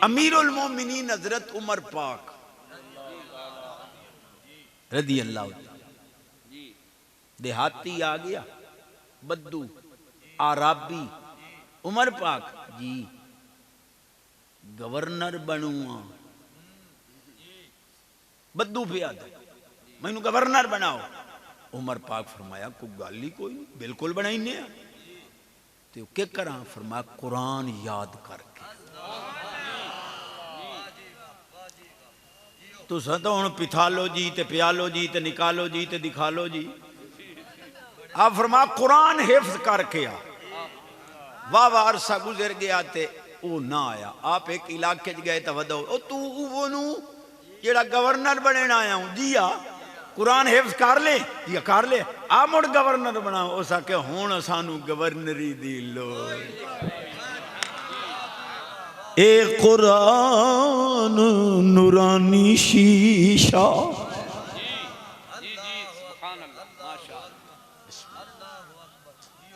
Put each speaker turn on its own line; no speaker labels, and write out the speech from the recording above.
امیر المومنین حضرت عمر پاک رضی اللہ عنہ، دیہاتی آ گیا، بدو عربی، عمر پاک جی گورنر بنوں، بدو پہ آتا میں نے گورنر بناؤ، عمر پاک فرمایا کوئی گل ہی کوئی نہیں، بالکل بنائی نہیں تو کیا کراں؟ فرمایا قرآن یاد کر کے تو ستا ہوں پتھالو جی تے پیالو جی تے نکالو جی تے دکھالو جی، آپ فرمایا قرآن حفظ کر کے آ، واہ عرصہ گزر گیا تے او نہ آیا، آپ ایک علاقے گئے تو ودو او تو وہ نو جیڑا گورنر بننا آیا ہوں جی آ قرآن حفظ کر لے یا کر لے آ مڑ گورنر بناؤ، اس آکے ہون سانو گورنری دی لو اے قرآن نورانی شیشہ